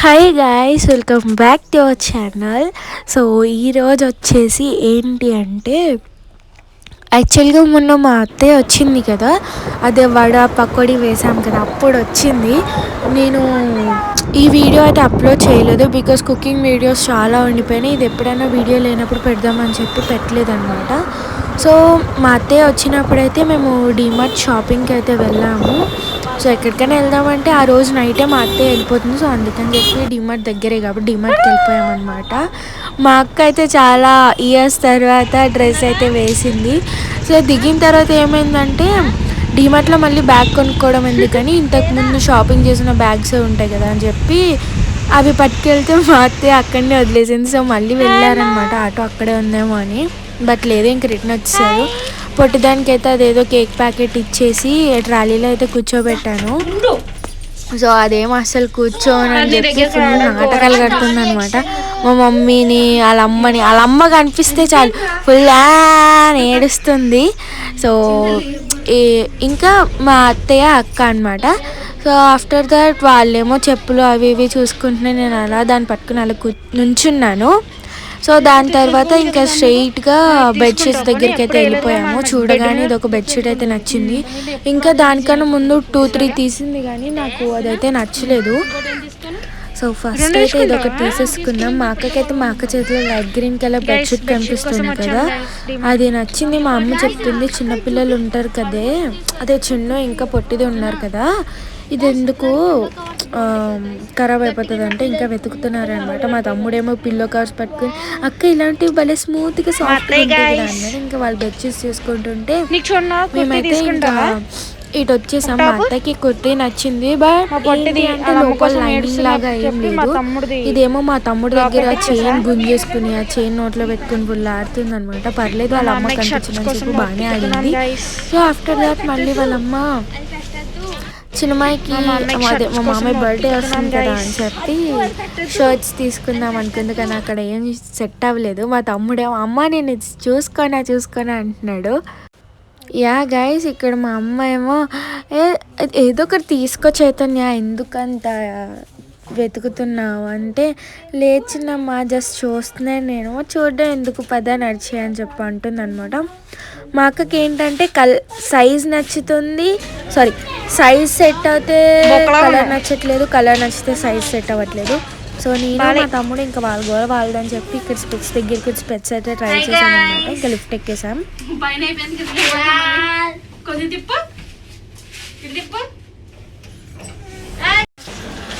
Hi guys, welcome back to our channel. So ఈరోజు వచ్చేసి ఏంటి అంటే, యాక్చువల్గా మొన్న మా అత్తయ్య వచ్చింది కదా, అదే వడ పకోడీ వేసాం కదా, అప్పుడు వచ్చింది. నేను ఈ వీడియో అయితే అప్లోడ్ చేయలేదు బికాస్ కుకింగ్ వీడియోస్ చాలా ఉండిపోయినాయి. ఇది ఎప్పుడైనా వీడియో లేనప్పుడు పెడదామని చెప్పి పెట్టలేదన్నమాట. సో మా అత్తయ్య వచ్చినప్పుడైతే మేము డీమార్ట్ షాపింగ్కి అయితే వెళ్ళాము. సో ఎక్కడికైనా వెళ్దామంటే ఆ రోజు నైటే మా అత్తయ్య వెళ్ళిపోతుంది. సో అందుకని చెప్పి డీమార్ట్ దగ్గరే కాబట్టి డీమార్ట్కి వెళ్ళిపోయామన్నమాట. మా అక్క అయితే చాలా ఇయర్స్ తర్వాత డ్రెస్ అయితే వేసింది. సో దిగిన తర్వాత ఏమైందంటే, డీమార్ట్లో మళ్ళీ బ్యాగ్ కొనుక్కోవడం ఎందుకని ఇంతకుముందు షాపింగ్ చేసిన బ్యాగ్స్ ఉంటాయి కదా అని చెప్పి అవి పట్టుకెళ్తే మా అత్తయ్య అక్కడనే వదిలేసింది. సో మళ్ళీ వెళ్ళారనమాట, ఆటో అక్కడే ఉందేమో అని. బట్ లేదు, ఇంక రిటర్న్ వచ్చేసారు. పొట్టిదానికైతే అదేదో కేక్ ప్యాకెట్ ఇచ్చేసి ట్రాలీలో అయితే కూర్చోబెట్టాను. సో అదేమో అసలు కూర్చోని అని చెప్పి ఫుల్ నాటకాలు కడుతుంది అనమాట. మా మమ్మీని వాళ్ళ అమ్మ కనిపిస్తే చాలు ఫుల్ ఏడుస్తుంది. సో ఇంకా మా అత్తయ్య అక్క అనమాట. సో ఆఫ్టర్ దట్ వాళ్ళేమో చెప్పులు అవి ఇవి చూసుకుంటున్నా, నేను అలా దాన్ని పట్టుకుని అలా నుంచున్నాను. సో దాని తర్వాత ఇంకా స్ట్రెయిట్గా బెడ్షీట్స్ దగ్గరికి అయితే వెళ్ళిపోయాము. చూడగానే ఇది ఒక బెడ్షీట్ అయితే నచ్చింది. ఇంకా దానికన్నా ముందు 2-3 తీసింది కానీ నాకు అదైతే నచ్చలేదు. సో ఫస్ట్ అయితే ఇది ఒకటి తీసేసుకున్నాం. మా అక్కకైతే మా అక్క చేతిలో లైట్ గ్రీన్ కలర్ బెడ్షీట్ కనిపిస్తుంది కదా, అది నచ్చింది. మా అమ్మ చెప్తుంది, చిన్నపిల్లలు ఉంటారు కదే, అదే చిన్న ఇంకా పొట్టిది ఉన్నారు కదా, ఇది ఎందుకు ఖరాబ్ అయిపోతుంది అంటే ఇంకా వెతుకుతున్నారనమాట. మా తమ్ముడేమో పిల్లో కవర్స్ పట్టుకుని, అక్క ఇలాంటివి భలే స్మూత్గా సాఫ్ట్గా ఉంటుంది అన్నారు. ఇంకా వాళ్ళు బెడ్షీట్స్ తీసుకుంటుంటే మేమైతే ఇంకా ఇటు వచ్చేసాం. మా అత్తకి కుర్తీ నచ్చింది, బట్ ఏంటి అంటే లోపల లైనింగ్ లాగా ఏం లేదు. ఇదేమో మా తమ్ముడి దగ్గర చైన్ గుంజేసుకుని ఆ చైన్ నోట్లో పెట్టుకుని ఫుల్ ఆడుతుంది అనమాట. పర్లేదు, వాళ్ళ అమ్మ కనిపించిందని చెప్పి బాగానే ఆడింది. సో ఆఫ్టర్ దాట్ మళ్ళీ వాళ్ళమ్మ చిన్నమ్మాయికి అదే మా మామయ్య బర్త్డే వస్తుంది కదా అని చెప్పి షర్ట్స్ తీసుకుందాం అనుకుంది, కానీ అక్కడ ఏం సెట్ అవ్వలేదు. మా తమ్ముడేమో అమ్మ నేను చూసుకోనా అంటున్నాడు. యా గైస్, ఇక్కడ మా అమ్మ ఏమో ఏదో ఒకటి తీసుకో చైతన్య, ఎందుకంత వెతుకుతున్నావు అంటే, లేచినమ్మా జస్ట్ చూస్తున్నాను, నేను చూడడం ఎందుకు, పద నడిచే అని చెప్పి అంటుంది అనమాట. మా అక్కకి ఏంటంటే సైజ్ నచ్చుతుంది, సైజ్ సెట్ అవుతే కలర్ నచ్చట్లేదు, కలర్ నచ్చితే సైజ్ సెట్ అవ్వట్లేదు. సో నేను మా తమ్ముడు ఇంకా వాళ్ళదని చెప్పి ఇక్కడ స్పెట్స్ దగ్గరికి స్పెట్స్ అయితే ట్రై చేసాం అనమాట. ఇంకా లిఫ్ట్ ఎక్కేసాం.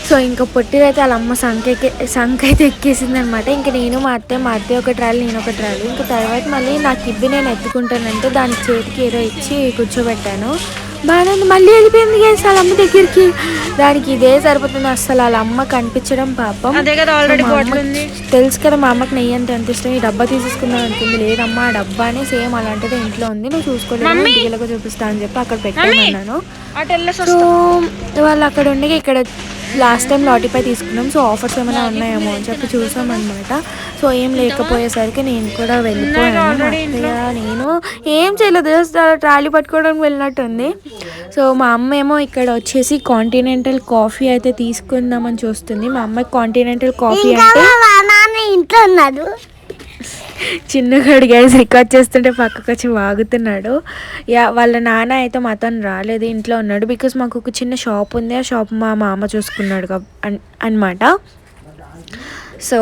సో ఇంకా పొట్టిదైతే వాళ్ళ అమ్మ సంఖ అయితే ఎక్కేసింది అనమాట. ఇంకా నేను మా అత్తయ్య ఒక ట్రాలీ, నేను ఒక ట్రాలీ. ఇంకా తర్వాత మళ్ళీ నాకు ఇవ్వి నేను ఎత్తుకుంటానంటే దాని చేతికి ఏదో ఇచ్చి కూర్చోబెట్టాను. బాగా మళ్ళీ వెళ్ళిపోయింది గైస్ వాళ్ళ అమ్మ దగ్గరికి. దానికి ఇదే సరిపోతుంది, అసలు వాళ్ళ అమ్మ కనిపించడం పాపం. తెలుసు కదా మా అమ్మకి నెయ్యి అంటే ఎంత ఇష్టం. ఈ డబ్బా తీసేసుకుందాం అనుకుంది, లేదమ్మా ఆ డబ్బానే సేమ్ అలాంటిదే ఇంట్లో ఉంది, నువ్వు చూసుకోలేదు, ఇంటికి చూపిస్తా అని చెప్పి అక్కడ పెట్టామన్నాను. సో వాళ్ళు అక్కడ ఉండి ఇక్కడ లాస్ట్ టైం లాటిఫై తీసుకున్నాం. సో ఆఫర్స్ ఏమైనా ఉన్నాయేమో అని చెప్పి చూసామన్నమాట. సో ఏం లేకపోయేసరికి నేను కూడా వెళ్ళిపోయాను. నేను ఏం చేయలేదు, ట్రాలీ పట్టుకోవడానికి వెళ్ళినట్టుంది. సో మా అమ్మ ఏమో ఇక్కడ వచ్చేసి కాంటినెంటల్ కాఫీ అయితే తీసుకుందామని చూస్తుంది. మా అమ్మాయి కాంటినెంటల్ కాఫీ అంటే ఇంట్లో ఉన్నాడు. చిన్నగాడు గైస్ రికార్డ్ చేస్తుంటే పక్కకు వచ్చి వాగుతున్నాడు. వాళ్ళ నాన్న అయితే మాతో రాలేదు, ఇంట్లో ఉన్నాడు. బికాస్ మాకు ఒక చిన్న షాప్ ఉంది, ఆ షాప్ మా మామ చూసుకున్నాడు అనమాట. సో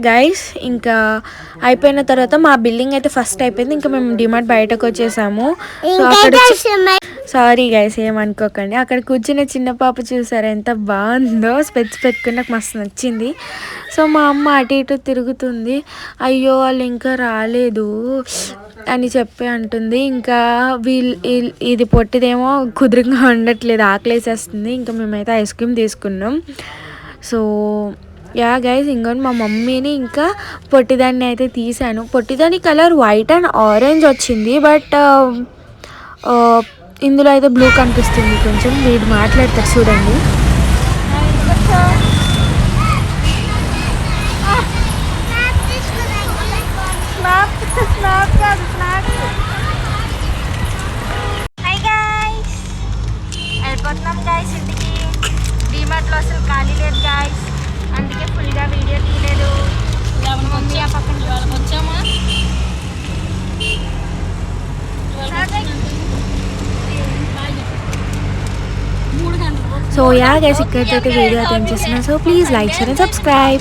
గైస్ ఇంకా అయిపోయిన తర్వాత మా బిల్డింగ్ అయితే ఫస్ట్ అయిపోయింది. ఇంకా మేము డిమార్ట్ బయటకు వచ్చేసాము. సో అక్కడ సారీ గైస్ ఏమనుకోకండి, అక్కడ కూర్చున్న చిన్న పాప చూసారా ఎంత బాగుందో, స్పెట్స్ పెట్టుకుని నాకు మస్తు నచ్చింది. సో మా అమ్మ అటు ఇటు తిరుగుతుంది, అయ్యో వాళ్ళు ఇంకా రాలేదు అని చెప్పి అంటుంది. ఇంకా ఇది పొట్టిదేమో కుదురుగా ఉండట్లేదు, ఆకలేసేస్తుంది. ఇంకా మేమైతే ఐస్ క్రీమ్ తీసుకున్నాం. సో గైస్ ఇంకోటి మా మమ్మీని ఇంకా పొట్టిదాన్ని అయితే తీసాను. పొట్టిదాని కలర్ వైట్ అండ్ ఆరెంజ్ వచ్చింది, బట్ ఇందులో అయితే బ్లూ కనిపిస్తుంది కొంచెం. వీడు మాట్లాడతారు చూడండి. వెళ్ళిపోతున్నాం గైస్ ఇంటికి. డీమార్ట్లో అసలు ఖాళీ లేదు గాయస్, అందుకే ఫుల్గా వీడియో తీయలేదు. మమ్మీ ఆ పక్కన వచ్చామా సో యా గైస్, ఇక్కడైతే వీడియో అటెండ్ చేస్తున్నా. So please like share and subscribe.